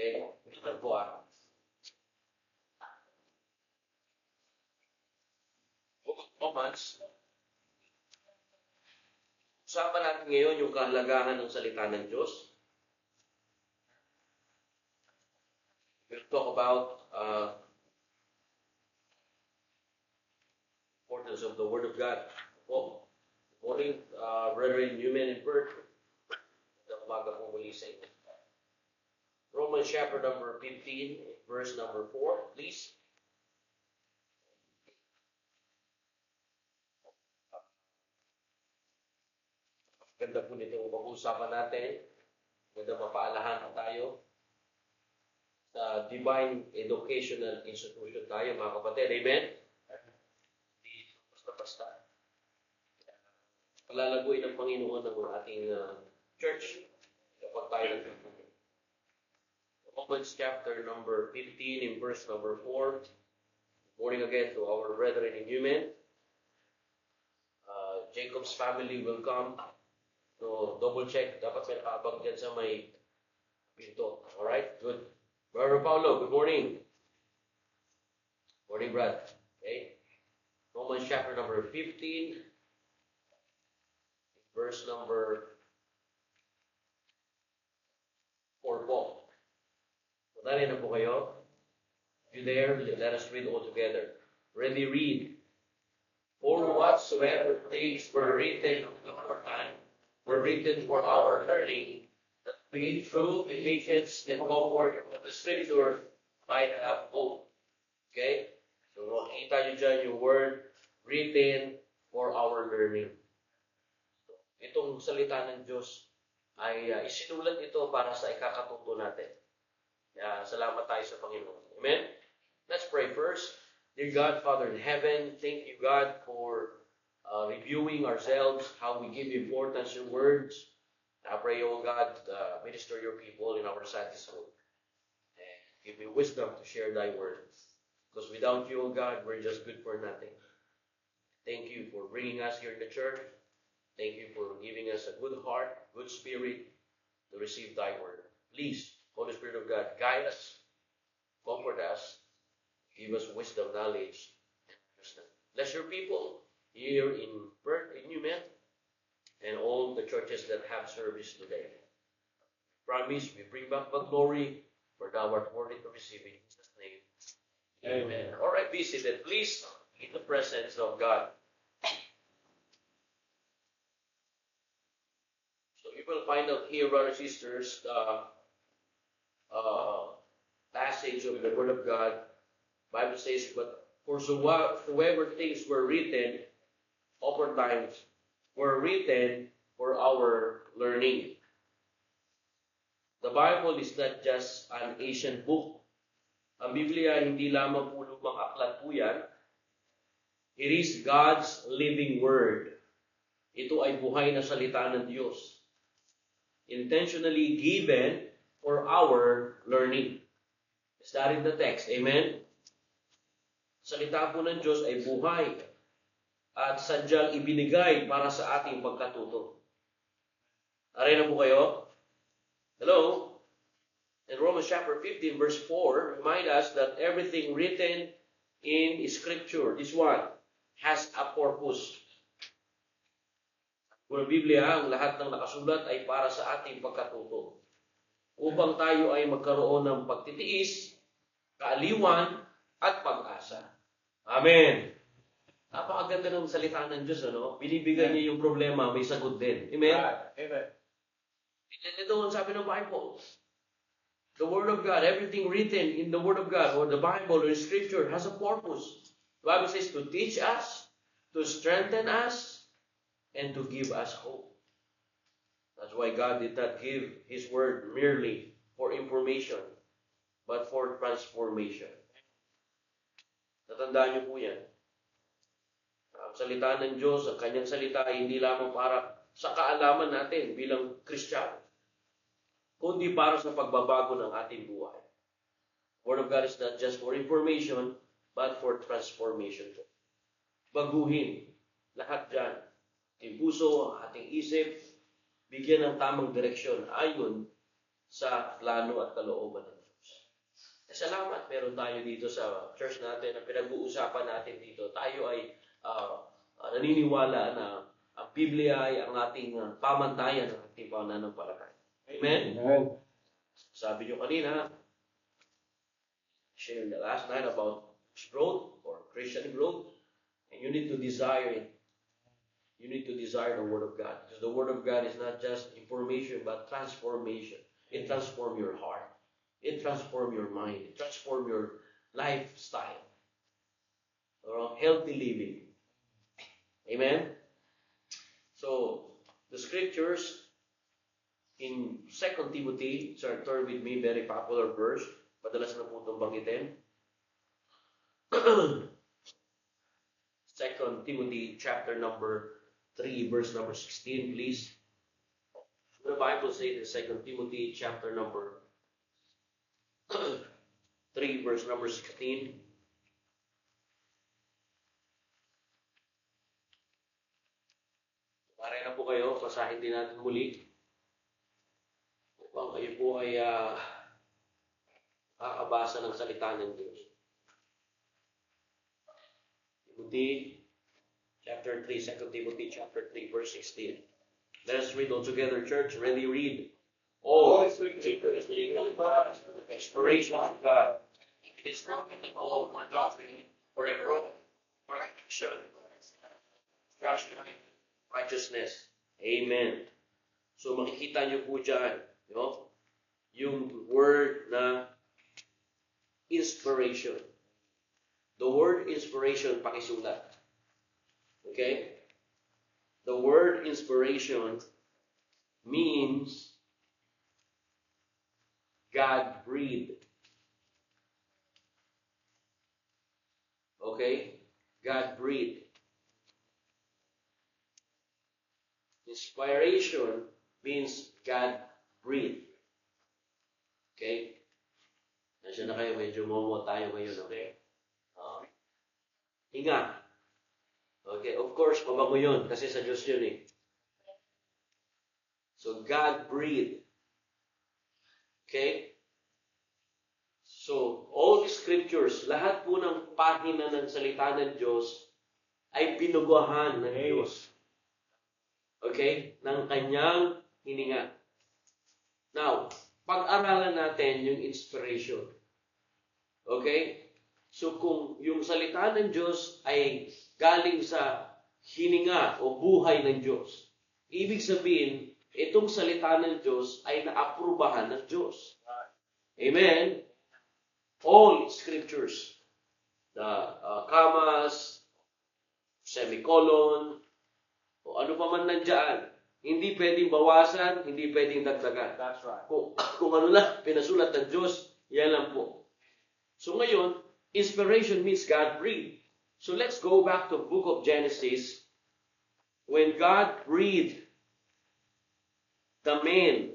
Okay? Ito po Book of Romans. Usapan natin ngayon yung kahalagahan ng salita ng Diyos. We'll talk about importance of the Word of God. Po, good morning, Reverend Newman and Bert. Umaga po muli sa inyo. Romans chapter number 15, verse number 4, please. Ganda po nito ang pag-uusapan natin. Ganda mapaalahan tayo sa Divine Educational Institution tayo, mga kapatid. Amen? Hindi basta-basta. Palalaguin ng Panginoon ng ating church kapag tayo nagpapagod. Romans chapter number 15 in verse number 4. Morning again to our brethren in Newman. Jacob's family will come. So, double check. Dapat may nakabag dyan sa may pinto. Alright? Good. Brother Paulo, good morning. Morning, Brad. Okay? Romans chapter number 15. Verse number 4 po. Madali na po kayo. If you're there, let us read all together. Ready, read. For whatsoever things were written of our time were written for our learning, that we through patience and comfort of the Scripture might have hope. Okay? So, makikita nyo dyan yung word, written for our learning. Itong salita ng Diyos ay isinulat ito para sa ikakatuto natin. Salamat tayo sa Panginoon. Amen? Let's pray first. Dear God, Father in heaven, thank you, God, for reviewing ourselves, how we give importance to your words. I pray, oh God, minister your people in our Sunday school. And give me wisdom to share thy word. Because without you, oh God, we're just good for nothing. Thank you for bringing us here in the church. Thank you for giving us a good heart, good spirit to receive thy word. Please, Holy Spirit of God, guide us, comfort us, give us wisdom, knowledge, and understanding. Bless your people here in Perth, in Newman, and all the churches that have service today. Promise, we bring back the glory, for thou art worthy to receive it. In Jesus' name, amen. All right, be seated, please, in the presence of God. So you will find out here, brothers and sisters, the passage of the Word of God. Bible says, but for whoever things were written, oftentimes were written for our learning. The Bible is not just an ancient book. Ang Biblia, hindi lamang po lumang aklat po yan. It is God's living word. Ito ay buhay na salita ng Diyos. Intentionally given for our learning. Is that in the text? Amen? Salita po ng Diyos ay buhay at sadyang ibinigay para sa ating pagkatuto. Aray na po kayo? Hello? In Romans chapter 15 verse 4, remind us that everything written in Scripture, this one, has a purpose. Kung Biblia, ang lahat ng nakasulat ay para sa ating pagkatuto. Upang tayo ay magkaroon ng pagtitiis, kaaliwan, at pag-asa. Amen. Napakaganda ng salita ng Diyos, ano? Binibigay niya yung problema, may sagot din. Amen? Amen. Ito ang sabi ng Bible. The Word of God, everything written in the Word of God, or the Bible, or Scripture, has a purpose. The Bible says to teach us, to strengthen us, and to give us hope. That's why God did not give His Word merely for information, but for transformation. Tatandaan niyo po yan. Ang salita ng Diyos, ang kanyang salita ay hindi lamang para sa kaalaman natin bilang Kristiyano, kundi para sa pagbabago ng ating buhay. Word of God is not just for information, but for transformation. Baguhin lahat dyan. Ating puso, ating isip, bigyan ng tamang direksyon ayon sa plano at kalooban ng Diyos. Salamat, meron tayo dito sa church natin na pinag-uusapan natin dito. Tayo ay naniniwala na ang Biblia ay ang ating pamantayan ng ating pananampalataya. Amen? Amen. Sabi nyo kanina, shared the last night about growth or Christian growth, and you need to desire it. You need to desire the Word of God. Because the Word of God is not just information, but transformation. It transforms your heart. It transforms your mind. It transforms your lifestyle. Or healthy living. Amen? So, the scriptures in 2 Timothy, turn with me, very popular verse. Madalas na po itong banggitin. 2 Timothy chapter number 3, verse number 16, please. The Bible says in 2 Timothy chapter number 3, verse number 16. Pare na po kayo, basahin din natin muli. Upang kayo po ay kakabasa ng salita ng Diyos. Timothy chapter 3, 2 Timothy chapter 3, verse 16. Let us read all together, church. Ready, read. All scripture is legal by the inspiration of God. It is broken in all my doctrine, for the growth, for action, righteousness. Amen. So makikita niyo po dyan, yung word na inspiration. The word inspiration, pakisulat. Okay? The word inspiration means God breathed. Okay? God breathed. Inspiration means God breathed. Okay? Nasya na kayo, medyo momo tayo ngayon, okay? Hinga. Okay, of course, mabango yun kasi sa Diyos yun eh. So, God breathed. Okay? So, all the scriptures, lahat po ng pahina ng salita ng Diyos ay binuguhan ng Diyos. Okay? Ng kanyang hininga. Now, pag-aralan natin yung inspiration. Okay? So, kung yung salita ng Diyos ay galing sa hininga o buhay ng Diyos, ibig sabihin, itong salita ng Diyos ay naaprubahan ng Diyos. Amen? All scriptures, the commas, semicolon, o ano pa man nandiyan, hindi pwedeng bawasan, hindi pwedeng dagdagan. That's right. Kung ano lang pinasulat ng Diyos, yan lang po. So ngayon, inspiration means God breathed. So let's go back to the book of Genesis. When God breathed the man,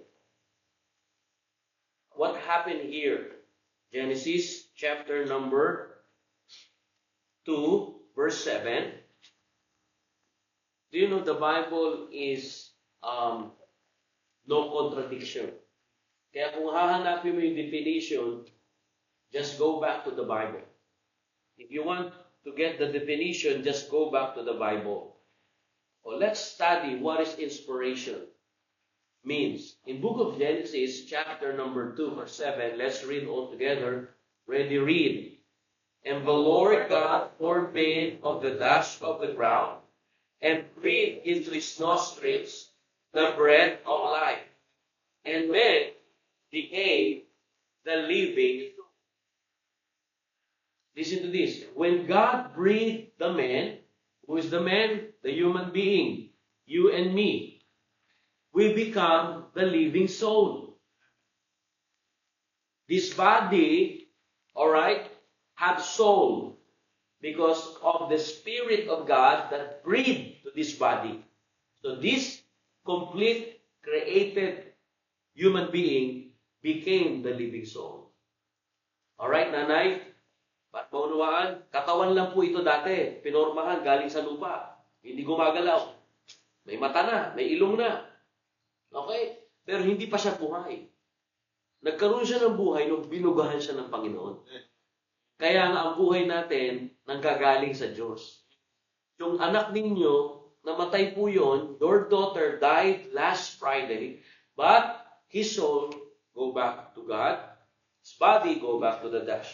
what happened here? Genesis chapter number 2, verse 7. Do you know the Bible is no contradiction? Kaya kung hahanapin mo yung definition, just go back to the Bible. If you want to get the definition, just go back to the Bible. Well, let's study what is inspiration means. In book of Genesis, chapter number 2, verse 7, let's read all together. Ready, read. And the Lord God formed man of the dust of the ground, and breathed into his nostrils the breath of life. And man became the living. Listen to this. When God breathed the man, who is the man? The human being, you and me. We become the living soul. This body, all right, have soul because of the Spirit of God that breathed to this body. So this complete created human being became the living soul. All right, nanay? Ba't maunawaan? Katawan lang po ito dati. Pinormahan galing sa lupa. Hindi gumagalaw. May mata na, may ilong na. Okay? Pero hindi pa siya buhay. Nagkaroon siya ng buhay nung binugahan siya ng Panginoon. Kaya nga ang buhay natin nanggagaling sa Diyos. Yung anak ninyo, namatay po yun, your daughter died last Friday, but his soul go back to God, his body go back to the dust.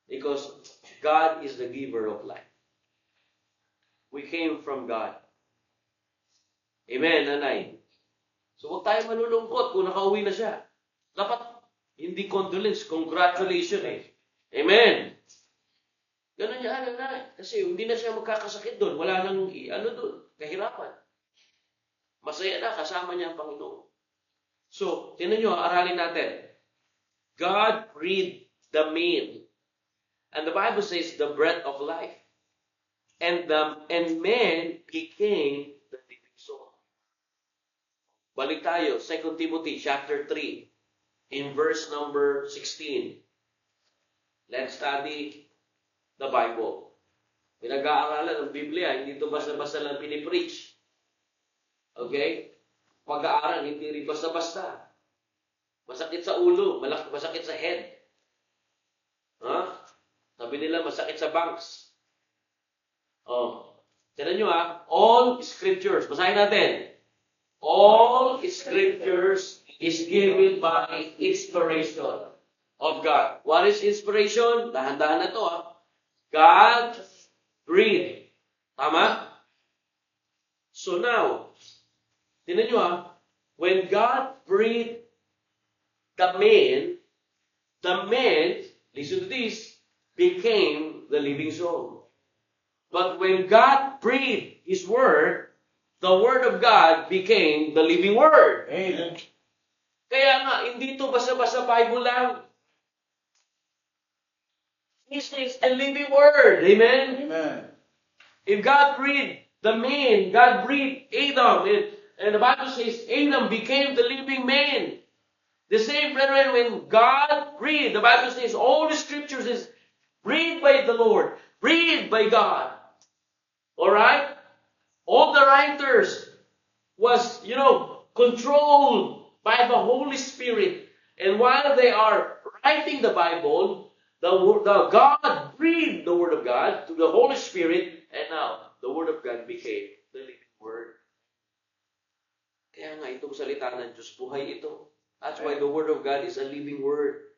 Because God is the giver of life. We came from God. Amen, nanay. So huwag tayo malulungkot kung nakauwi na siya. Dapat hindi condolence, congratulations eh. Amen. Ganun niya, nanay. Kasi hindi na siya magkakasakit doon. Wala nang doon, kahirapan. Masaya na, kasama niya ang Panginoon. So, tinan nyo, aralin natin. God breathed the man. And the Bible says, the breath of life. And man became the living soul. Balik tayo, 2 Timothy chapter 3, in verse number 16. Let's study the Bible. Pinag-aaralan ng Biblia, hindi ito basta-basta lang pinipreach. Okay? Pag-aaral, hindi rin basta-basta. Masakit sa ulo, masakit sa head. Huh? Sabi nila, masakit sa bangs. Tignan nyo all scriptures, basahin natin. All scriptures is given by inspiration of God. What is inspiration? Dahan-dahan na to God breathed. Tama? So now, tignan nyo when God breathed the man, listen to this, became the living soul. But when God breathed His word, the word of God became the living word. Amen. Kaya nga, hindi ito basta-basta Bible lang. This is a living word. Amen? Amen. If God breathed the man, God breathed Adam, and the Bible says Adam became the living man. The same, brethren, when God breathed, the Bible says all the scriptures is breathed by the Lord, breathed by God. Alright? All the writers was, controlled by the Holy Spirit. And while they are writing the Bible, the God breathed the Word of God to the Holy Spirit, and now the Word of God became the living Word. Kaya nga itong salita ng Diyos, buhay ito. That's why the Word of God is a living Word.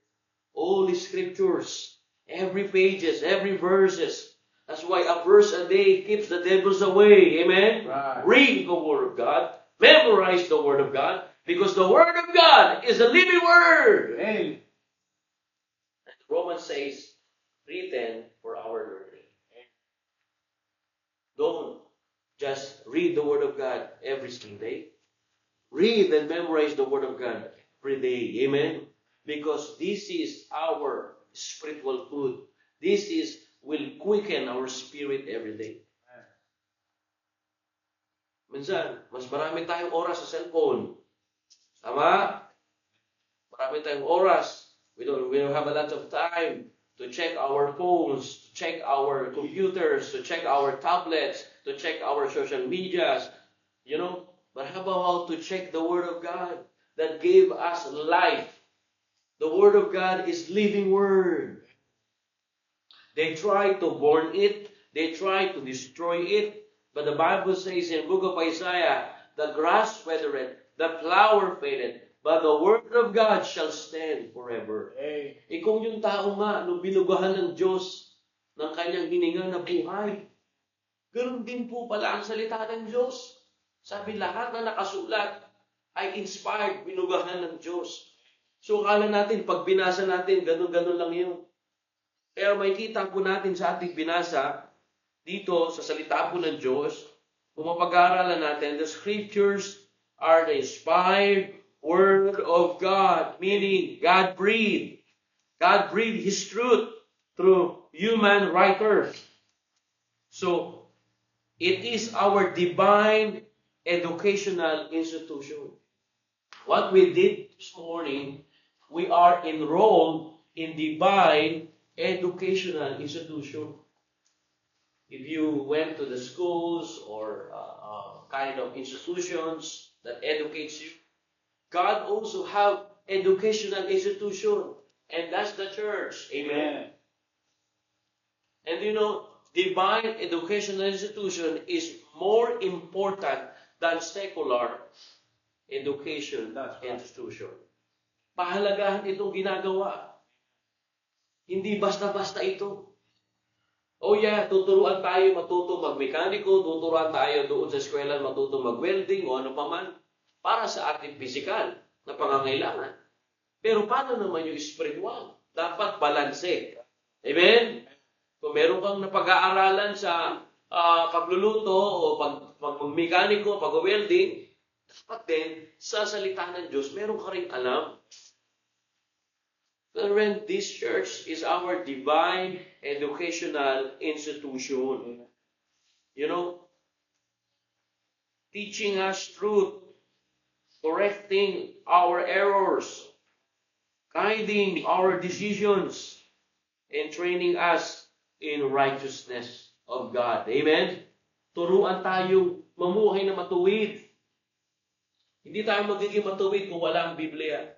All the scriptures, every pages, every verses. That's why a verse a day keeps the devils away. Amen? Right. Read the Word of God. Memorize the Word of God. Because the Word of God is a living Word. Amen. And Romans says, written for our learning. Don't just read the Word of God every single day. Read and memorize the Word of God every day. Amen? Because this is our spiritual food. This will quicken our spirit every day. Minsan, mas marami tayong oras sa cellphone. Tama? Marami tayong oras. We don't have a lot of time to check our phones, to check our computers, to check our tablets, to check our social medias. But how about to check the Word of God that gave us life? The Word of God is living Word. They try to burn it. They try to destroy it. But the Bible says in the book of Isaiah, the grass withereth, the flower fadeth, but the word of God shall stand forever. Amen. Kung yung tao nga, nung binugahan ng Diyos ng kanyang hininga na buhay, ganoon din po pala ang salita ng Diyos. Sabi, lahat na nakasulat ay inspired, binugahan ng Diyos. So, akala natin, pag binasa natin, ganun-ganun lang yun. Pero makikita po natin sa ating binasa, dito sa salita po ng Diyos, kung mapag-aaralan natin, the scriptures are the inspired word of God, meaning God breathed. God breathed His truth through human writers. So, it is our divine educational institution. What we did this morning, we are enrolled in divine educational institution. If you went to the schools or kind of institutions that educates you, God also have educational institution. And that's the church. Amen. And you know, divine educational institution is more important than secular education institution. Pahalagahan itong ginagawa. Hindi basta-basta ito. Oh yeah, tuturuan tayo matuto magmekaniko, tuturuan tayo doon sa eskwela matuto mag-welding o ano pa man para sa ating physical na pangangailangan. Pero paano naman yung spiritual? Dapat balanse. Amen? Kung meron kang napag-aaralan sa pagluluto o pag-mekaniko, pag-welding, dapat din sa salita ng Diyos, meron ka rin alam. Friend, this church is our divine educational institution. You know, teaching us truth, correcting our errors, guiding our decisions, and training us in righteousness of God. Amen? Turuan tayo mamuhay na matuwid. Hindi tayo magiging matuwid kung wala ang Biblia.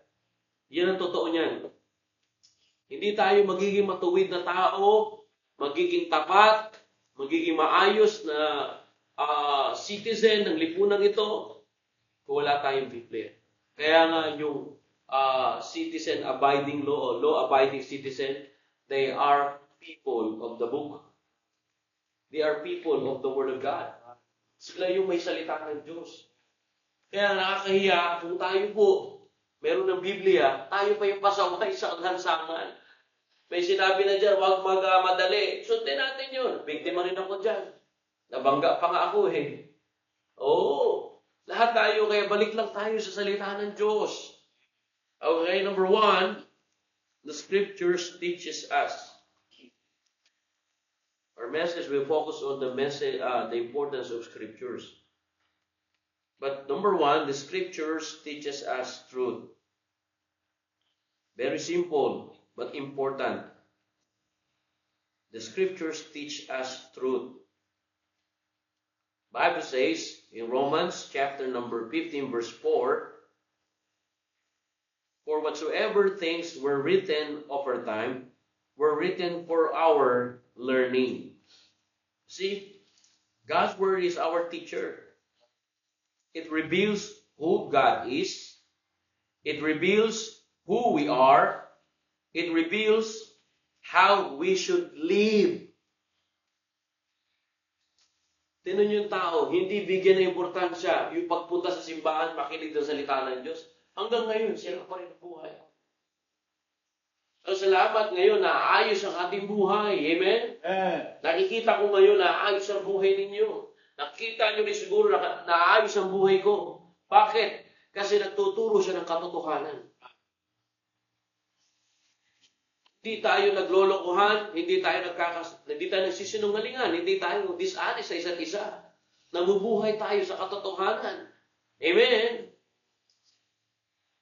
Yan ang totoo niyan. Hindi tayo magiging matuwid na tao, magiging tapat, magiging maayos na citizen ng lipunan ito kung wala tayong Biblia. Kaya nga yung citizen abiding law o law abiding citizen, they are people of the book. They are people of the Word of God. Sila yung may salita ng Diyos. Kaya nakakahiya kung tayo po meron ng Biblia, tayo pa yung pasaway sa lansangan. May sinabi na dyan, huwag magmadali. Sundin natin yun. Biktima rin ako dyan. Nabangga pa nga ako eh. Oo. Lahat tayo, kaya balik lang tayo sa salita ng Diyos. Okay, number 1, the Scriptures teaches us. Our message will focus on the importance of Scriptures. But number 1, the Scriptures teaches us truth. Very simple, but important. The Scriptures teach us truth. Bible says in Romans chapter number 15, verse 4, for whatsoever things were written aforetime were written for our learning. See, God's Word is our teacher. It reveals who God is. It reveals who we are. It reveals how we should live. Tinan yung tao, hindi bigyan ng importansya yung pagpunta sa simbahan, makinig ng salita ng Diyos. Hanggang ngayon, sila pa rin ang buhay. So, salamat ngayon na ayos ang ating buhay. Amen? Nakikita ko ngayon na ayos ang buhay ninyo. Nakita nyo rin siguro na ayos ang buhay ko. Bakit? Kasi nagtuturo siya ng katotohanan. Hindi tayo naglolokohan, hindi tayo nagsisinungalingan, hindi tayo dishonest sa isa't isa. Nabubuhay tayo sa katotohanan. Amen?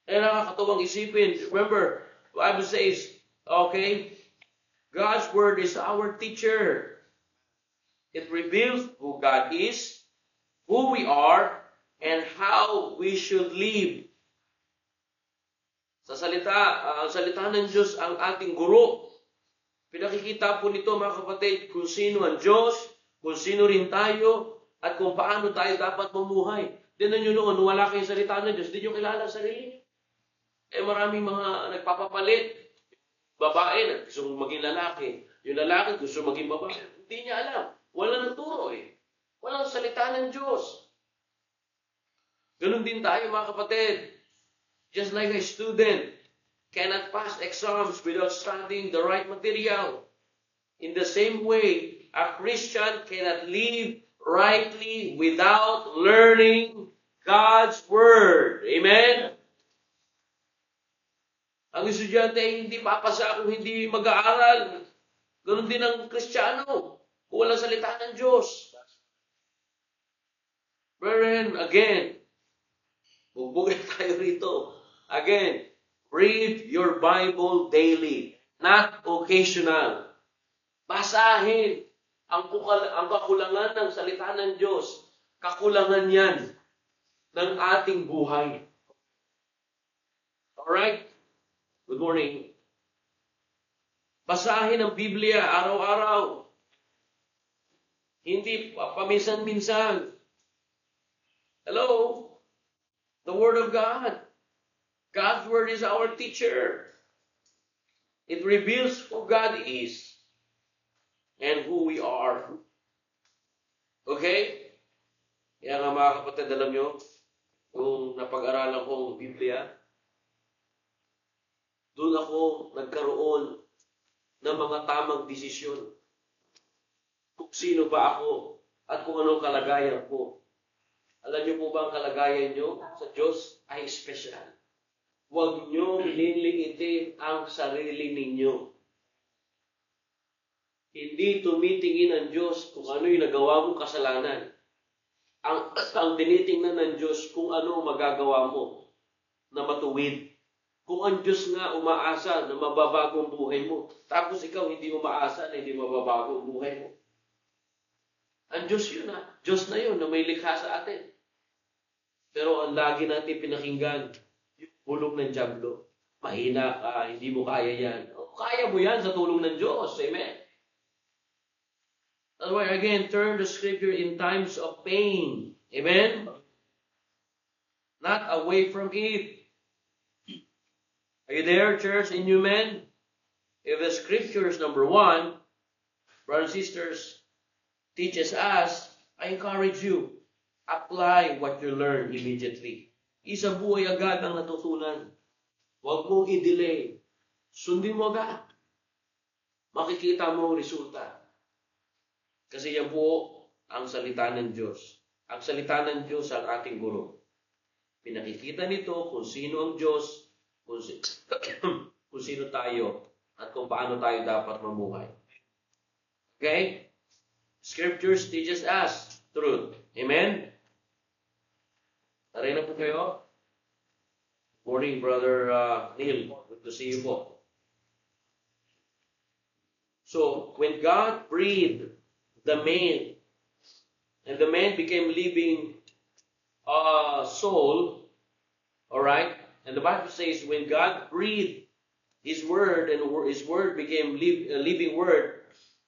Kaya nakakatuwang isipin. Remember, the Bible says, okay, God's Word is our teacher. It reveals who God is, who we are, and how we should live. Sa salita ng Diyos ang ating guro. Pinakikita po nito mga kapatid kung sino ang Diyos, kung sino rin tayo, at kung paano tayo dapat mamuhay. Tinan nyo noon, wala kayong salita ng Diyos, hindi nyo kilala ang sarili. Maraming mga nagpapapalit. Babae, gusto maging lalaki. Yung lalaki, gusto maging babae. Hindi niya alam. Wala nang turo eh. Walang salita ng Diyos. Ganun din tayo mga kapatid. Just like a student cannot pass exams without studying the right material. In the same way, a Christian cannot live rightly without learning God's Word. Amen? Ang estudyante ay hindi papasa kung hindi mag-aaral. Ganun din ang Kristiyano kung walang salita ng Diyos. Brethren, again, bugbugin tayo rito. Again, read your Bible daily, not occasional. Basahin ang kakulangan ng salita ng Diyos. Kakulangan yan ng ating buhay. Alright? Good morning. Basahin ang Biblia araw-araw. Hindi paminsan-minsan. Hello? The Word of God. God's Word is our teacher. It reveals who God is and who we are. Okay? Kaya nga mga kapatid, alam nyo, kung napag-aralan ko ang Biblia, doon ako nagkaroon ng mga tamang desisyon. Kung sino ba ako at kung anong kalagayan ko. Alam niyo po ba ang kalagayan niyo sa Diyos ay special. Huwag niyo liliitin ang sarili ninyo. Hindi tumitingin ang Diyos kung ano yung nagawa mong kasalanan. Ang tinitingnan ng Diyos kung ano ang magagawa mo na matuwid. Kung ang Diyos nga umaasa na mababago ang buhay mo, tapos ikaw hindi umaasa na hindi mababago ang buhay mo. Ang Diyos yun Diyos na yun na may likha sa atin. Pero ang lagi natin pinakinggan, yung bulong ng dyablo. Mahina ka, hindi mo kaya yan. Kaya mo yan sa tulong ng Diyos. Amen? That's why again, turn the scripture in times of pain. Amen? Not away from it. Are you there, church, in you men? If the scriptures, number 1, brothers and sisters, teaches us, I encourage you, apply what you learn immediately. Isa buhay agad ang natutunan. Huwag mong i-delay. Sundin mo agad. Makikita mo ang resulta. Kasi yan po ang salita ng Diyos. Ang salita ng Diyos ang ating guro. Pinakikita nito kung sino ang Diyos, kung sino tayo, at kung paano tayo dapat mamuhay. Okay? Scriptures teaches us truth. Amen? Taray na po kayo. Morning, Brother Neil. Good to see you po. So, when God breathed the man, and the man became living soul, all right? And the Bible says, when God breathed His word, and His word became a living word,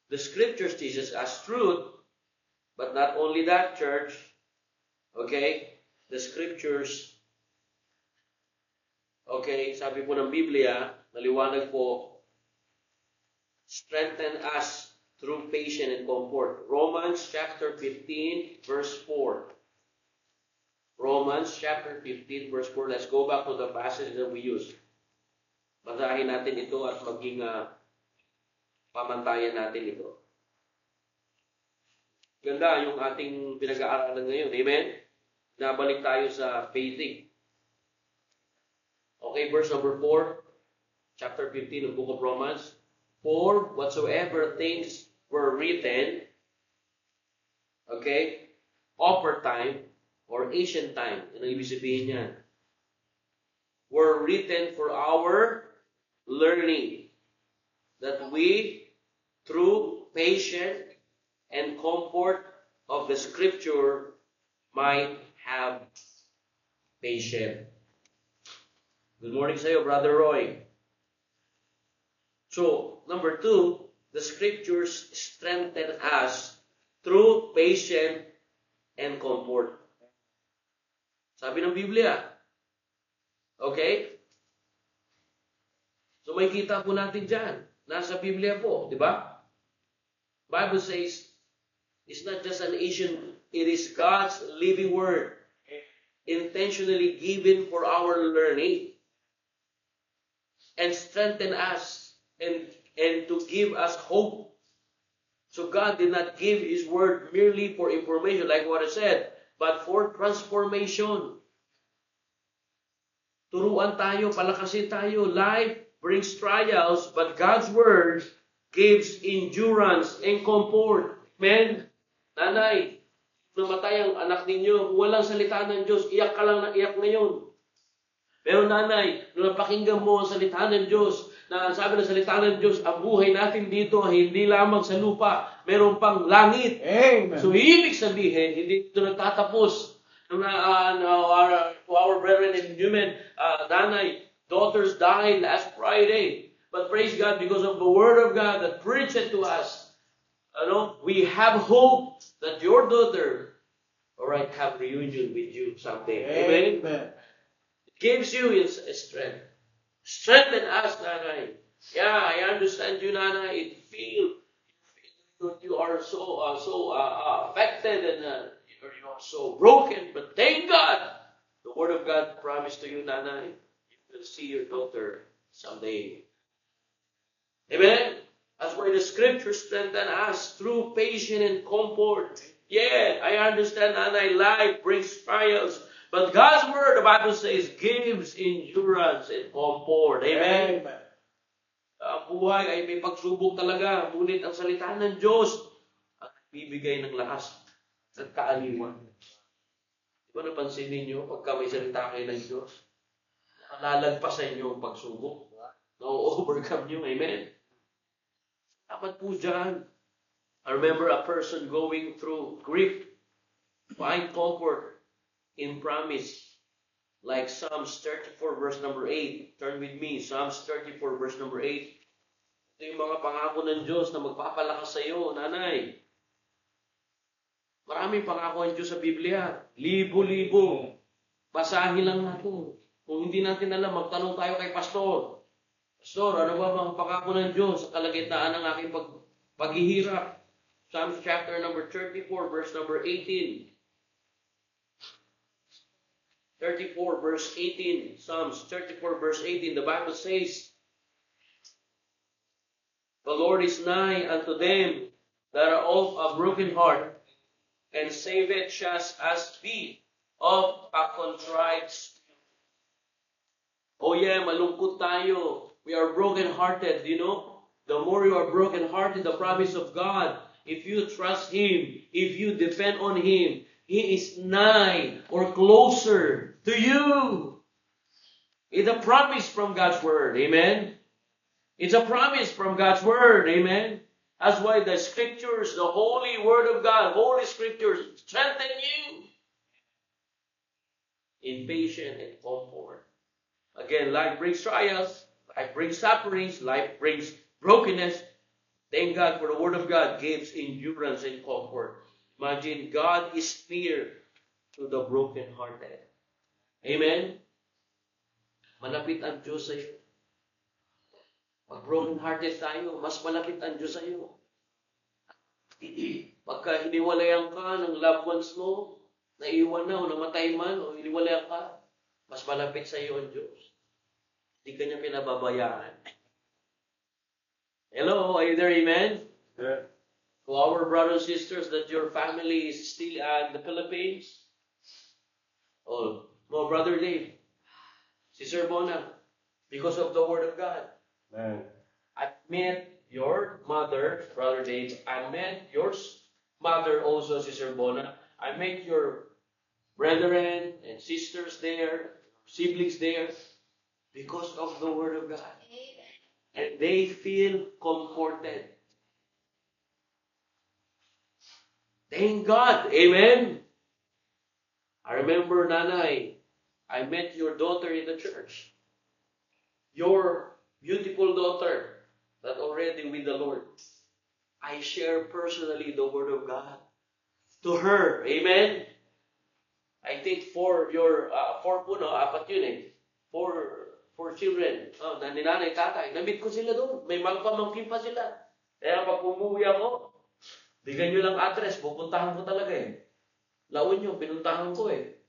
the scriptures teaches us truth, but not only that, church, okay? The scriptures, okay, sabi po ng Biblia, maliwanag po, strengthen us through patience and comfort. Romans chapter 15, verse 4. Romans chapter 15, verse 4. Let's go back to the passage that we used. Basahin natin ito at maging pamantayan natin ito. Ganda yung ating pinag-aaralan ngayon. Amen? Nabalik tayo sa faithing. Okay, verse number 4. Chapter 15 of Book of Romans. For whatsoever things were written, okay, upper time, or ancient time, ano ibig sabihin yan? Were written for our learning, that we, through patience and comfort of the Scripture, might have patience. Good morning sa iyo, Brother Roy. So, number 2, the Scriptures strengthen us through patience and comfort. Sabi ng Biblia. Okay? So may kita po natin dyan. Nasa Biblia po, di ba? Bible says, it's not just an ancient, it is God's living word, intentionally given for our learning, and strengthen us, and to give us hope. So God did not give His word merely for information, like what I said, but for transformation. Turuan tayo, palakasin tayo. Life brings trials, but God's word gives endurance and comfort. Amen? Nanay, namatay ang anak ninyo, walang salita ng Diyos, iyak ka lang na iyak ngayon. Pero nanay, nung napakinggan mo ang salita ng Diyos, na sabi ng salita ng Diyos, ang buhay natin dito, hindi lamang sa lupa, meron pang langit. Amen. So, ibig sabihin, hindi ito nagtatapos. To our brethren in human, nanay, daughter's died last Friday. But praise God, because of the Word of God that preached it to us, we have hope that your daughter, all right, have reunion with you someday. Amen. It gives you a strength. Strengthen us, Nanay. Yeah, I understand you, Nanay. It feel you are so affected and you are so broken. But thank God, the Word of God promised to you, Nanay, you will see your daughter someday. Amen. That's why the Scriptures strengthen us through patience and comfort. Yeah, I understand, Nanay, life brings trials. But God's Word, the Bible says, gives endurance and comfort. Amen. Ang buhay ay may pagsubok talaga. Ngunit ang salita ng Diyos ang bibigay ng lakas at kaaliwan. Di ba napansin ninyo, pagka may salita kayo ng Diyos, nalalagpasan niyo ang pagsubok. Na-overcome niyo. Amen. Dapat po dyan. I remember a person going through grief. Find comfort in promise. Like Psalms 34 verse number 8. Turn with me. Psalms 34 verse number 8. Ito yung mga pangako ng Diyos na magpapalakas sa iyo, Nanay. Maraming pangako ng Diyos sa Biblia. Libo-libo. Basahin lang natin. Kung hindi natin alam, magtanong tayo kay Pastor. Pastor, ano ba mga pangako ng Diyos sa kalagitnaan ng aking paghihirap? Psalms chapter number 34 verse number 18. 34 verse 18. Psalms 34 verse 18. The Bible says, the Lord is nigh unto them that are of a broken heart, and saveth just as be of a contrite spirit. Oh yeah, malungkot tayo. We are broken-hearted, you know. The more you are broken-hearted, the promise of God, if you trust Him, if you depend on Him, He is nigh or closer to you. It's a promise from God's Word. Amen? It's a promise from God's Word. Amen? That's why the Scriptures, the Holy Word of God, Holy Scriptures, strengthen you in patience and comfort. Again, life brings trials, life brings sufferings, life brings brokenness. Thank God for the Word of God gives endurance and comfort. Imagine, God is near to the broken-hearted. Amen? Malapit ang Diyos sa iyo. Pag broken-hearted tayo, mas malapit ang Diyos sa iyo. Pagka hiniwalayan ka ng loved ones mo, naiwan na o namatay man o hiniwalayan ka, mas malapit sa iyo ang Diyos. Hindi ka niya pinababayaan. Hello, are you there? Amen? Yeah. To our brothers and sisters that your family is still in the Philippines. Oh, no, Brother Dave, Sister Bona, because of the Word of God. Man. I met your mother, Brother Dave. I met your mother also, Sister Bona. I met your brethren and sisters there, siblings there, because of the Word of God. And they feel comforted. Thank God. Amen. I remember, Nanay, I met your daughter in the church. Your beautiful daughter that already with the Lord. I share personally the Word of God to her. Amen. I think for your, apat yun eh. For children. Oh, na ninanay, tatay. Namit ko sila doon. May mga pamangkin pa sila. Kaya pag umuwi ako, bigyan nyo lang address, pupuntahan ko talaga eh. Laon nyo, pinuntahan ko eh.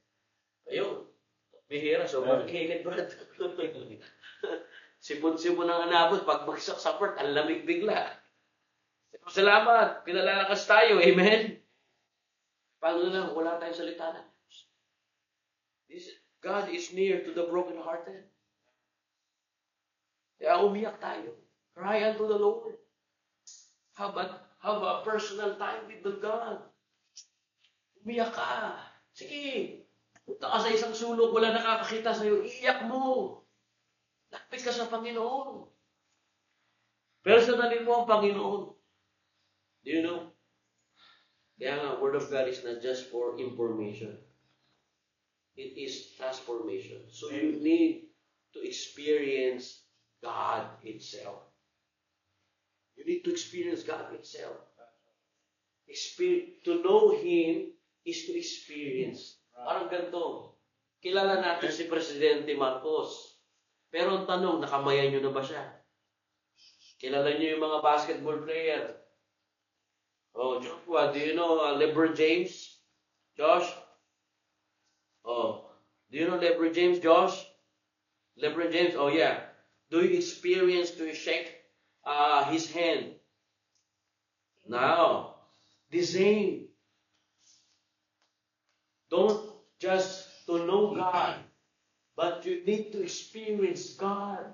Ayun. Bihira, sobrang kilit ba? Sipon-sipon ang anabot, pag bagsak sa port, ang lamig bigla. Salamat, pinalalakas tayo, amen? Paano lang, wala tayong salita na. God is near to the broken-hearted. Kaya umiyak tayo. Cry unto the Lord. Have a personal time with the God. Umiyak ka. Sige. Punta ka sa isang sulok, wala nakakakita sa'yo. Iiyak mo. Lapit ka sa Panginoon. Personalin mo ang Panginoon. Do you know? Kaya nga, Word of God is not just for information. It is transformation. So you need to experience God Himself. You need to experience God Himself. To know Him is to experience. Parang ganito. Kilala natin si Presidente Marcos. Pero ang tanong, nakamayan nyo na ba siya? Kilala nyo yung mga basketball player? Oh, Joshua, do you know LeBron James? Josh? Oh, do you know LeBron James, Josh? LeBron James, oh yeah. Do you experience to shake his hand? Now, the same. Don't just to know God, but you need to experience God.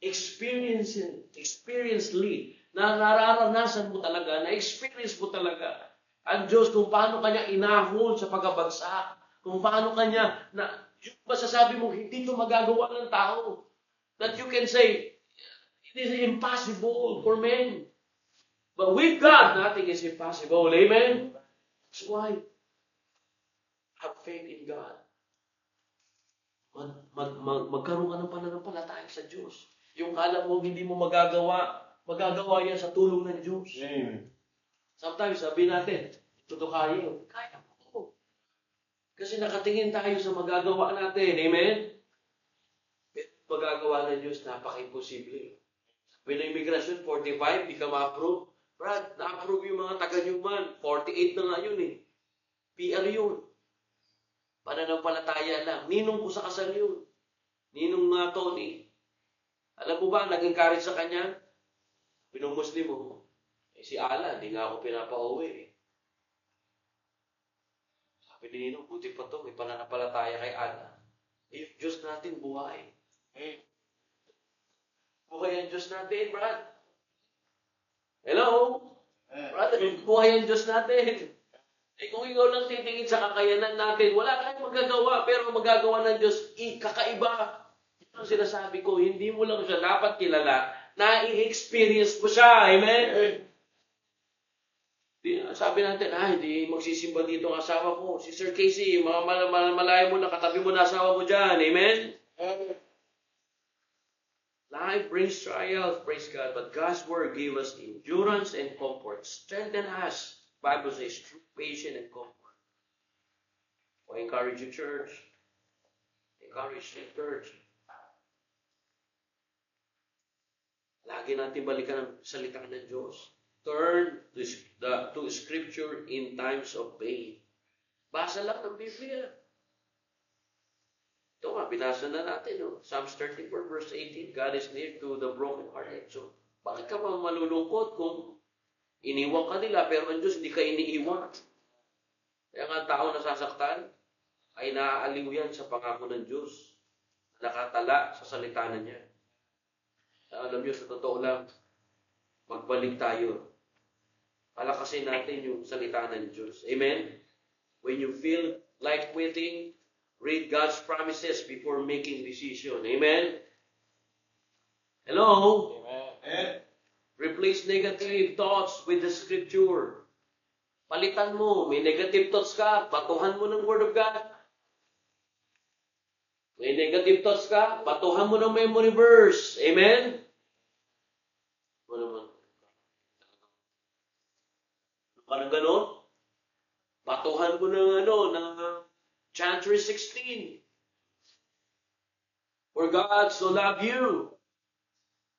Experience-ly. Na nararanasan mo talaga, na-experience mo talaga ang Diyos kung paano Kanya inahon sa pagkabagsak, kung paano Kanya, na yung masasabi mo, hindi ito magagawa ng tao. That you can say, it is impossible for men. But with God, nothing is impossible. Amen? That's why, have faith in God. Magkaroon ka ng pananampalataya sa Diyos. Yung alam mo, hindi mo magagawa yan sa tulong ng Diyos. Amen. Sometimes, sabi natin, ito kaya mo. Kasi nakatingin tayo sa magagawa natin. Amen? Pero magagawa ng Diyos, napaka-imposible. Sabi ng immigration, 45, di ka ma-approve. Brad, na-approve yung mga taga-Newman. 48 na nga yun eh. PR yun. Pananampalataya lang. Ninong ko sa kasal yun. Ninong Tony. Alam mo ba, nag-encourage sa kanya? Pinong-Muslim mo. Si Ala, hindi nga ako pinapa-uwi eh. Sabi ni Ninong, buti pa to, may pananampalataya kay Ala. Yung Diyos natin buhay. Buhay ang Diyos natin, Brad. Hello? Brad, buhay ang Diyos natin. Kung ikaw lang titingin sa kakayanan natin, wala kayong magagawa, pero magagawa ng Diyos, kakaiba. Ito ang sinasabi ko, hindi mo lang siya dapat kilala, na-i-experience mo siya. Amen? Sabi natin, hindi magsisimba dito ang asawa ko. Si Sir Casey, mga malayo mo na, katabi mo na asawa mo dyan. Amen? Life brings trials, praise God, but God's Word gave us endurance and comfort. Strengthen us. Bible says, true patience and comfort. I encourage you, church. Encourage the church. Lagi natin balikan ang salita ng Diyos. Turn to Scripture in times of pain. Basa lang ng Biblia. Ito nga, binasa na natin. No? Psalms 34 verse 18, God is near to the brokenhearted. So, bakit ka ba malulungkot kung iniwan ka nila, pero ang Diyos hindi ka iniiwan? Kaya nga tao nasasaktan, ay naaaliw yan sa pangako ng Diyos. Nakatala sa salita na niya. Alam niyo, sa totoo lang, magbalik tayo. Palakasin natin yung salita ng Diyos. Amen? When you feel like quitting, read God's promises before making decision. Amen? Hello? Amen. Replace negative thoughts with the Scripture. Palitan mo. May negative thoughts ka, batuhan mo ng Word of God. May negative thoughts ka, batuhan mo ng memory verse. Amen? Ano naman? Parang gano'n? Batuhan mo ng John 3:16. For God so loved you.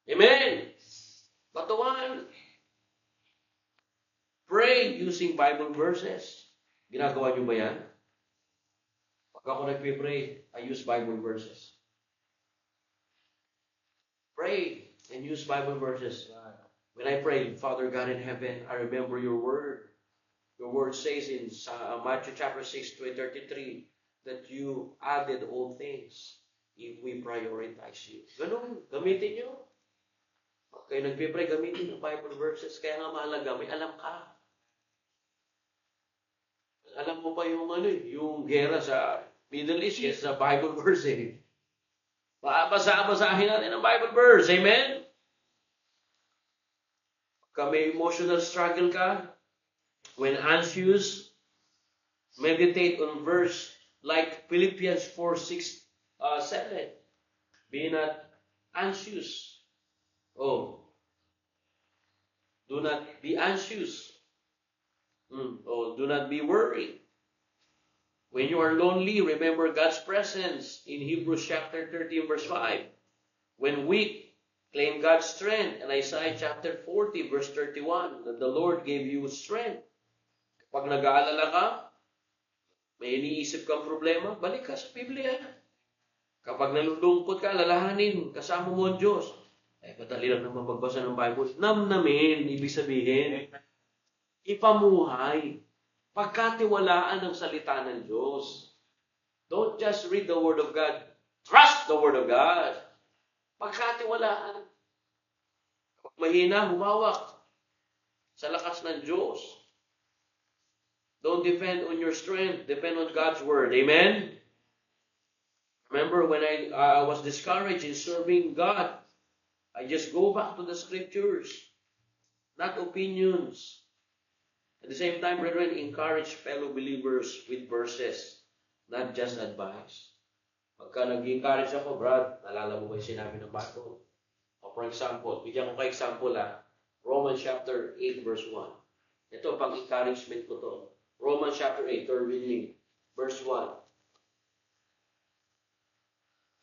Amen? Batuhan. Pray using Bible verses. Ginagawa niyo ba yan? Pag ako nagpipray, I use Bible verses. Pray and use Bible verses. When I pray, Father God in heaven, I remember your word. Your word says in Matthew chapter 6, 33, that you added all things if we prioritize you. Ganun, gamitin nyo. Pag kayo nagpipray, gamitin yung Bible verses. Kaya nga mahalaga, may alam ka. Alam mo pa yung gera sa Middle East, yes, sa Bible verse eh. Basahin natin ang Bible verse. Amen? Pagka may emotional struggle ka, when anxious, meditate on verse like Philippians 4:6, 7. Be not anxious. Oh, do not be anxious. Oh, do not be worried. When you are lonely, remember God's presence in Hebrews chapter 13, verse 5. When weak, claim God's strength. And Isaiah chapter 40, verse 31, that the Lord gave you strength. Kapag nag-aalala ka, may iniisip kang problema, balik ka sa Biblia. Kapag nalulungkot ka, lalahanin, kasama mo ang Diyos. Madali lang naman magbasa ng Bible. Namnamin, ibig sabihin, ipamuhay. Pagkatiwalaan ng salita ng Diyos. Don't just read the Word of God. Trust the Word of God. Pagkatiwalaan. Kapag mahina, humawak sa lakas ng Diyos. Don't depend on your strength. Depend on God's Word. Amen? Remember when I was discouraged in serving God, I just go back to the Scriptures, not opinions. At the same time, brethren, encourage fellow believers with verses, not just advice. Pagka nag-encourage ako, Brad, nalala mo ba yung sinabi ng Bible? For example, bigyan ko ka example Romans chapter 8, verse 1. Ito, pang-encouragement ko to. Romans chapter 8, turn with me, verse 1.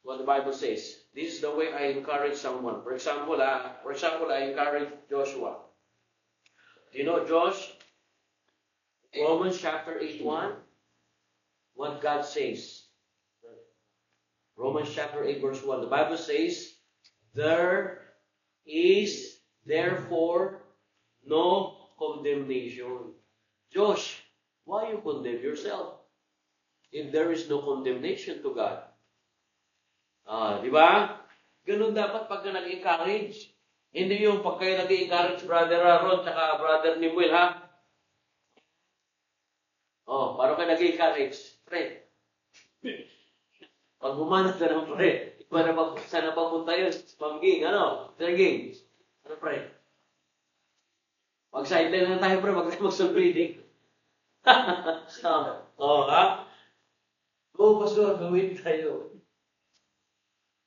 What the Bible says. This is the way I encourage someone. For example, I encourage Joshua. Do you know Josh? Romans chapter 8:1. What God says. Romans chapter 8 verse 1. The Bible says, there is therefore no condemnation. Josh, why you condemn yourself? If there is no condemnation to God. Di ba? Ganun dapat pagka nag-encourage. Hindi yung pag kayo nag-encourage Brother Aaron at Brother Nimuel, ha? Paano ka nag-encourage? Pre. Pag humanap ka ng pre, saan na papunta yun? Pamging, ano? Sir Ging. Ano, pre? Mag-sideline na tayo, pre. Mag-reading. Ha? Pastor, gawin tayo.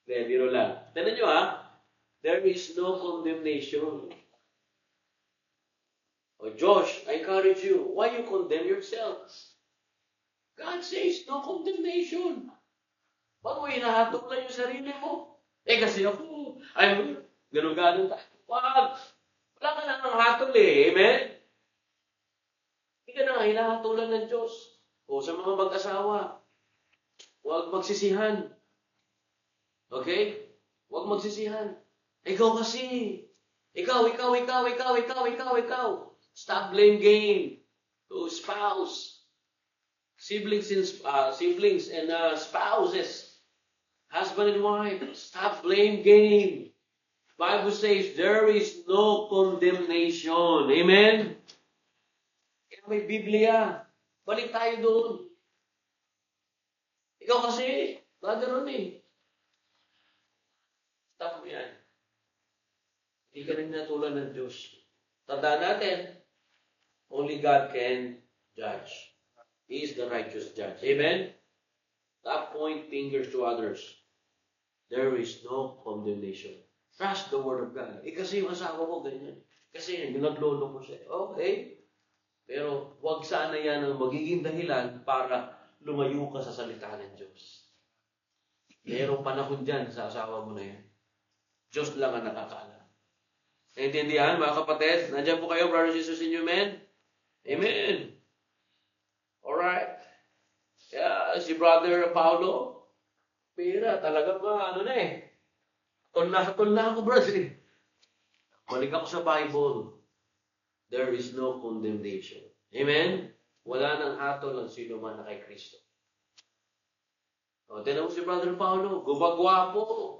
Biro lang. Tignan nyo, there is no condemnation. Josh, I encourage you. Why you condemn yourself? God says no condemnation. Pag mo hinahatok lang yung sarili mo. Kasi ako, ganun-ganun tayo. Wag! Wala ka lang ng hatol Amen? Hindi ka na hinahatulan ng Diyos. Sa mga mag-asawa, huwag magsisihan. Okay? Huwag magsisihan. Ikaw kasi. Ikaw. Stop blame game to spouse, siblings and spouses, husband and wife. Stop blame game. Bible says there is no condemnation. Amen? Kaya may Biblia. Balik tayo doon. Ikaw kasi, gano'n Stop mo yan. Hindi ka rin natulad ng Diyos. Tandaan natin, only God can judge. He is the righteous judge. Amen? Stop pointing fingers to others. There is no condemnation. Trust the Word of God. Kasi yung asawa ko ganyan. Kasi naglolo ko siya. Okay. Pero huwag sana yan ang magiging dahilan para lumayo ka sa salita ng Diyos. Merong panahon dyan sa asawa mo na yan. Diyos lang ang nakakaalam. Naintindihan, mga kapatid? Nandiyan po kayo, brothers and sisters in you, amen? Amen. Alright. Si Brother Paulo, pira, talaga ba, Tol na ako, brother. Balik ako sa Bible. There is no condemnation. Amen? Wala nang hatol ang sino man na kay Kristo. Tinan mo si Brother Paulo, gumagwapo.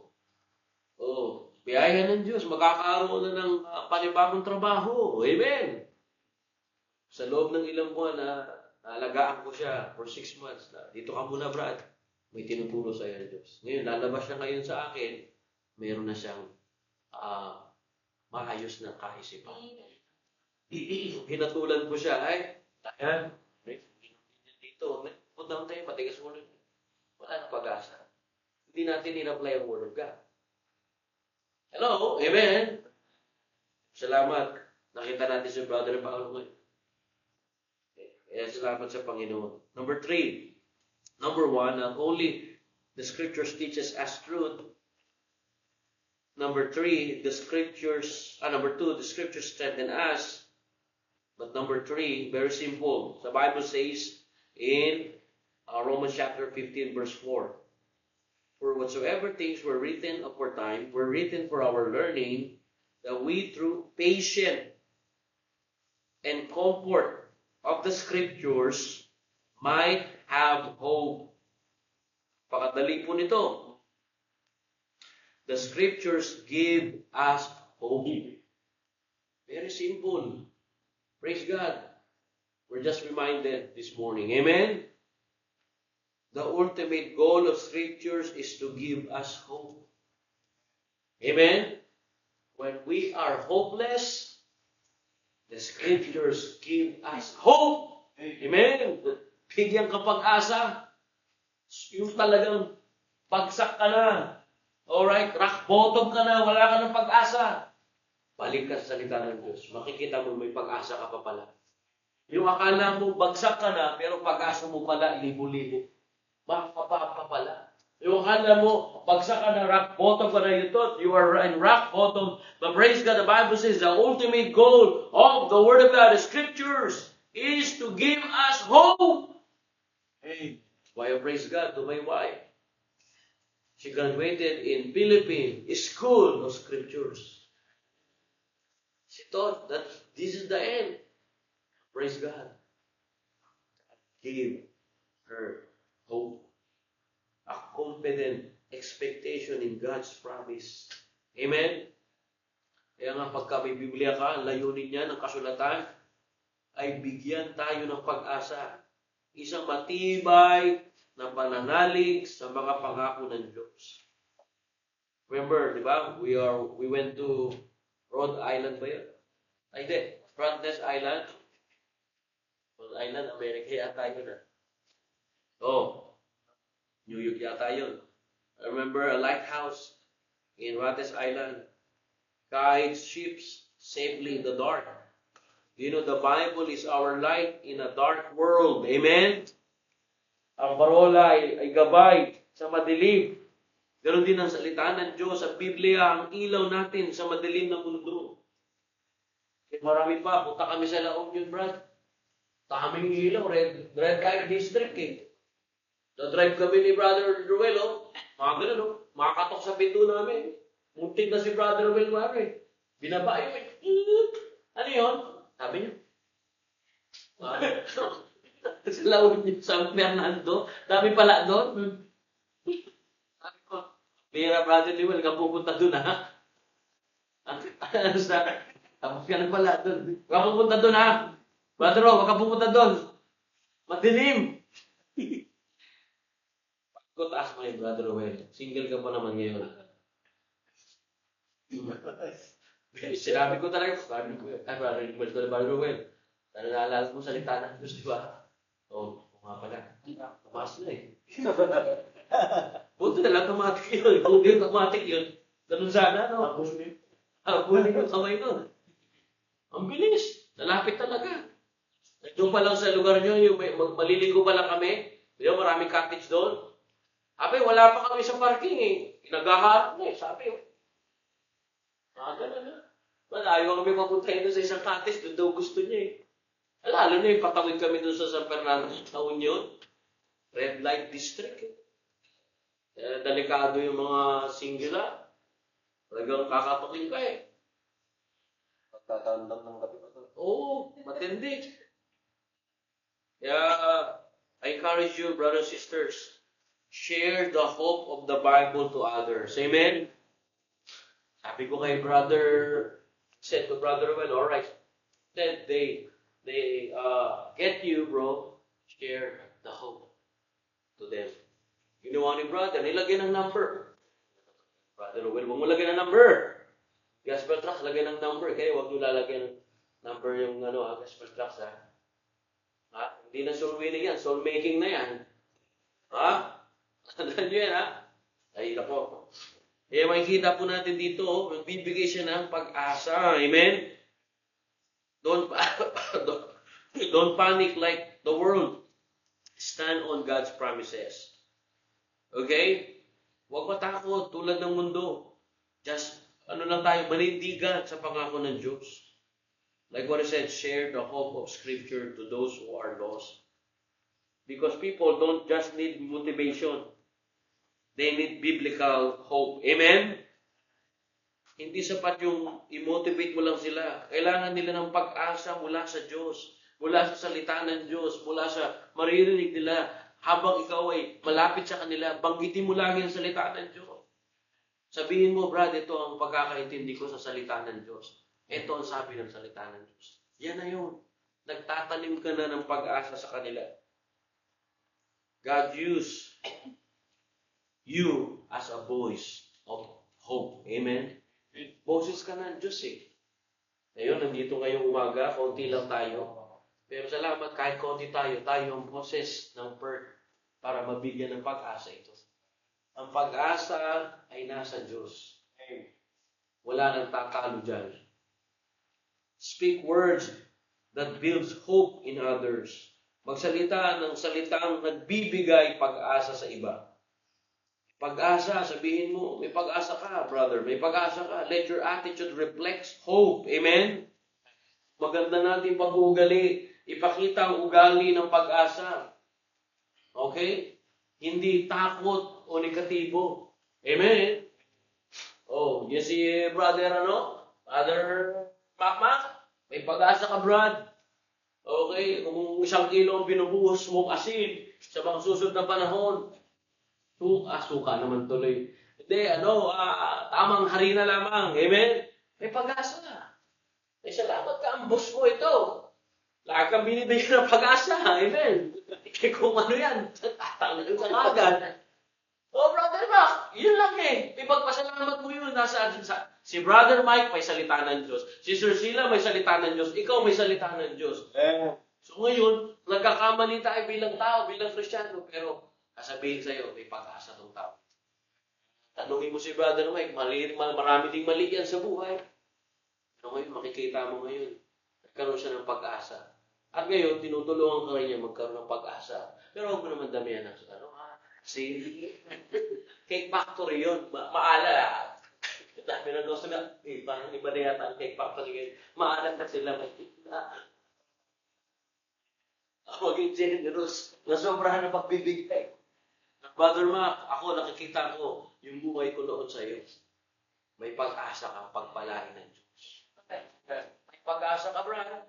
Biyaya ng Diyos, magkakaroon na ng panibagong trabaho. Amen? Sa loob ng ilang buwan alagaan ko siya for 6 months. Dito ka muna, Brad. May tinuturo sa iyo ng Diyos. Ngayon, lalabas siya ngayon sa akin, mayroon na siyang maayos na kaisipan. Hinatulan ko siya, tayan, dito, punta tayo, matigas mo rin. Wala na pag-asa. hindi natin in-apply ang Word of God. Hello? Amen? Salamat. Nakita natin si Brother Paolo ngayon. Salamat sa Panginoon. Number 3. Number 1, not only the Scriptures teaches us truth. Number 3, number 2, the Scriptures strengthen us. But number 3, very simple. The Bible says in Romans chapter 15, verse 4, for whatsoever things were written aforetime were written for our learning, that we through patience and comfort of the Scriptures might have hope. Pakadali po nito. The Scriptures give us hope. Very simple. Praise God. We're just reminded this morning. Amen? The ultimate goal of Scriptures is to give us hope. Amen? When we are hopeless, the Scriptures give us hope. Amen? Bigyan ka pag-asa. Yung talagang bagsak ka na. Alright? Rock bottom ka na. Wala ka ng pag-asa. Balik ka sa salita ng Diyos. Makikita mo may pag-asa ka pa pala. Yung akala mo bagsak ka na, pero pag-asa mo pala, libo-libo. Makapapa pala. Yung akala mo bagsak ka na, rock bottom ka na, you thought you are in rock bottom. But praise God, the Bible says the ultimate goal of the Word of God, the Scriptures, is to give us hope. Hey. Why praise God to my wife. She graduated in Philippine School of Scriptures. She thought that this is the end. Praise God. Give her hope. A confident expectation in God's promise. Amen? Kaya nga pagka may Biblia ka, layunin niya ng kasulatan, ay bigyan tayo ng pag-asa. Isang matibay na pananalig sa mga pangako ng Diyos. Remember, di ba? We went to Rhode Island ba yun? Ay, hindi. Frontenac Island. Rhode Island, America yata yun. Oh, New York yata yun. I remember a lighthouse in Rhode Island guides ships safely in the dark. You know, the Bible is our light in a dark world. Amen? Ang parola ay gabay sa madilim. Ganon din ang salita ng Diyos sa Biblia, ang ilaw natin sa madilim na mundo. E marami pa, punta kami sa La Union, Brad. Taming ilaw, red light district eh. Na-drive kami ni Brother Ruel, mga ganun, makakatok sa pinto namin. Muntik na si Brother Ruel, binaba yun. Ano yun? Sabi niyo. Sa La Union, San Fernando. Dami pala doon. Sabi ko, Bira, Brother Ruel, ka pupunta doon, ha? Tapos ka na pala doon. Huwag ka pupunta doon, ha? Brother Ruel, huwag ka pupunta doon. Madilim. Ko taas mo yung Brother Ruel. Single ka pa naman ngayon. Sinabi ko talaga, Brother Ruel, naalala mo salita ng Diyos, di ba? Oo, nga pala. Tumaas na eh. Buti na lang, automatic yun. Kung hindi automatic yun, ganun sana, no? Habulin yung kamay nun. Ang bilis. Nalapit talaga. Doon pa lang sa lugar nyo, yung maliligo pa lang kami. Di ba, maraming cottage doon. Sabi, wala pa kami sa parking eh. Naghaharap na eh, sabi. Ganun na. Ayaw kami mapuntahin doon sa isang cottage, doon daw gusto niya eh. Lalo na yung patawid kami doon sa San Fernando, sa Union. Red light district eh. Delikado yung mga singular. Talagang kakatokin ka eh. Pagtatandang ng gabi pa to. Oo, matindi. Kaya, I encourage you, brothers and sisters, share the hope of the Bible to others. Amen? Sabi ko kay said to Brother Well, all right. Then they get you, bro. Share the hope to them. Ginawa ni Brother, nilagay ng number. Brother Well, huwag mo lagay ng number. Gospel Tracts, lagay ng number. Kaya huwag nyo lalagay ng number yung Gospel Tracts, ha? Hindi na soul winning yan. Soul making na yan. Ha? Tandaan nyo yan, ha? Ay, nako. Makikita po natin dito, magbibigay siya ng pag-asa. Amen? Don't, don't panic like the world. Stand on God's promises. Okay? Huwag matakot tulad ng mundo. Just, lang tayo, manindigan sa pangako ng Diyos. Like what I said, share the hope of Scripture to those who are lost. Because people don't just need motivation. They need biblical hope. Amen? Hindi sapat yung i-motivate mo lang sila. Kailangan nila ng pag-asa mula sa Diyos, mula sa salita ng Diyos, mula sa maririnig nila. Habang ikaw ay malapit sa kanila, banggitin mo lagi ang salita ng Diyos. Sabihin mo, Brad, ito ang pagkakaintindi ko sa salita ng Diyos. Ito ang sabi ng salita ng Diyos. Yan na yun. Nagtatanim ka na ng pag-asa sa kanila. God use you as a voice of hope. Amen? Boses ka ng Diyos eh. Ngayon, nandito ngayong umaga, konti lang tayo. Pero salamat, kahit konti tayo ang boses ng Perth para mabigyan ng pag-asa ito. Ang pag-asa ay nasa Diyos. Wala nang tatalo dyan. Speak words that builds hope in others. Magsalita ng salitang nagbibigay pag-asa sa iba. Pag-asa, sabihin mo, may pag-asa ka, brother. May pag-asa ka. Let your attitude reflect hope. Amen? Maganda natin pag-uugali. Ipakita ang ugali ng pag-asa. Okay? Hindi takot o negatibo. Amen? Oh, yan si brother, Brother Makmak. May pag-asa ka, Brad. Okay? Kung 1 kilo ang binubuhos mong asin sa mga susunod na panahon, suka naman tuloy. Hindi, tamang harina lamang. Amen? May pag-asa ka. May salamat ka, ang boss ko ito. Lagi kang binibigyan ng pag-asa. Amen? Kung ano yan, tatanggalin ka agad. Brother Mac, yun lang eh. Ipagpasalamat mo yun. Si Brother Mike may salita ng Diyos. Si Sir Sila may salita ng Diyos. Ikaw may salita ng Diyos. So ngayon, nagkakamali tayo bilang tao, bilang Kristiyano, pero sasabihin sa'yo, may pag-asa tong tao. Tanungin mo si Brother Mike, marami ding mali yan sa buhay. So ngayon, makikita mo ngayon, nagkaroon siya ng pag-asa. At ngayon, tinutulungan ka rin niya magkaroon ng pag-asa. Pero huwag mo naman damihan ng Cake Factory yun. Maala. Dami na gusto na, parang iba na yata ang Cake Factory yun. Maala na sila. Maging generous. Nasobrahan na pagbibigay. Brother Mac, ako nakikita ko yung buhay ko noon sa iyo. May pag-asa kang pagpalain ng Diyos. May pag-asa ka, brother.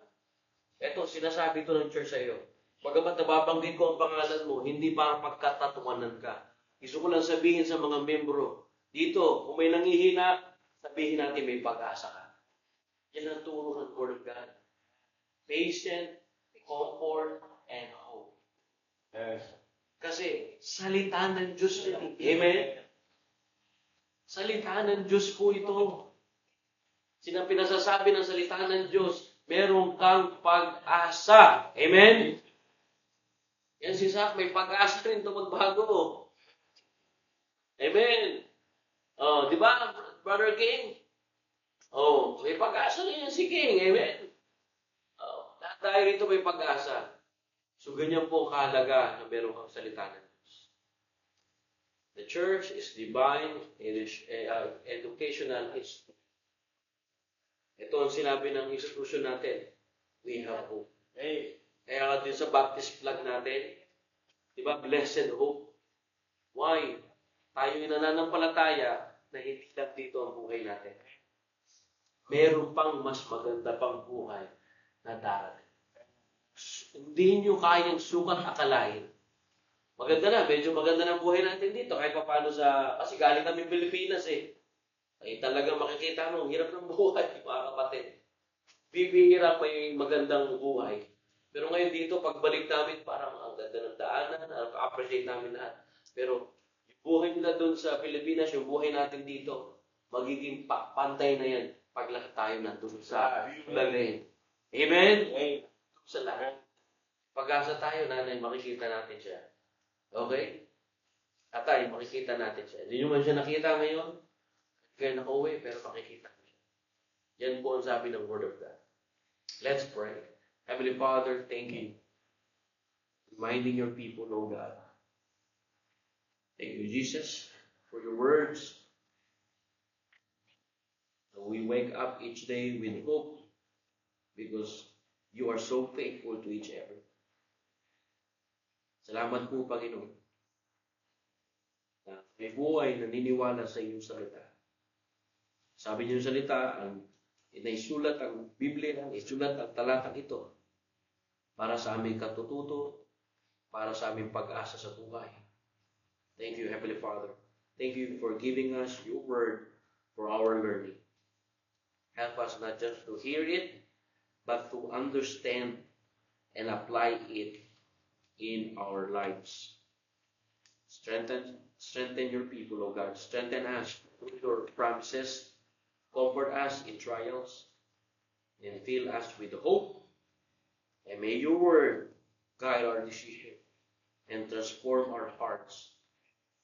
Ito, sinasabi ko ng church sa iyo. Bagamat nababanggit ko ang pangalan mo, hindi para pagkatatawanan ka. Gusto ko lang sabihin sa mga membro, dito, kung may nanghihina, sabihin natin may pag-asa ka. Yan ang turo ng Word of God. Patient, comfort, and hope. Kasi, salita ng Diyos yun. Amen? Salita ng Diyos po ito. Pinasasabi ng salita ng Diyos, meron kang pag-asa. Amen? Yan si Zach, may pag-asa rin ito magbago. Amen. Di ba, Brother King? May pag-asa rin yan si King. Amen. Lahat tayo rito may pag-asa. So, ganyan po kahalaga na meron kang salita ng Diyos. The church is divine, educational institution. Ito ang sinabi ng institution natin. We have hope. Kaya din sa Baptist flag natin, di ba, blessed hope. Why? Tayo yung nananampalataya na hindi lang dito ang buhay natin. Meron pang mas maganda pang buhay na darating. Hindi nyo kayang sukat akalain. Maganda na, medyo maganda ng buhay natin dito. Kahit pa paano kasi galing kami Pilipinas eh. Ay talagang makikita mo, hirap ng buhay, mga kapatid. Bibihirap may magandang buhay. Pero ngayon dito, pagbalik namin, parang ang ganda ng daanan, appreciate namin lahat. Pero yung buhay nila doon sa Pilipinas, yung buhay natin dito, magiging pantay na yan pag lahat tayo nandun sa lalay. Amen? Sa lahat. Pag-asa tayo, nanay, makikita natin siya. Okay? Atay, makikita natin siya. Hindi nyo man siya nakita ngayon, kaya nakauwi, pero makikita ko siya. Yan po ang sabi ng Word of God. Let's pray. Heavenly Father, thank you. Reminding your people, oh God. Thank you, Jesus, for your words. We wake up each day with hope because you are so faithful to each other. Salamat po, Panginoon, na may buhay na niniwala sa iyong salita. Sabi niyo sa salita, ang inaisulat ang Biblia, isulat ang talatang ito para sa aming katututo, para sa aming pag-asa sa buhay. Thank you, Heavenly Father. Thank you for giving us your word for our learning. Help us not just to hear it, but to understand and apply it in our lives. Strengthen your people, O God. Strengthen us through your promises. Comfort us in trials. And fill us with hope. And may your word guide our decision and transform our hearts.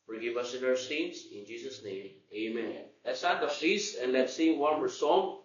Forgive us in our sins. In Jesus' name, amen. Let's stand up, please, and let's sing one more song.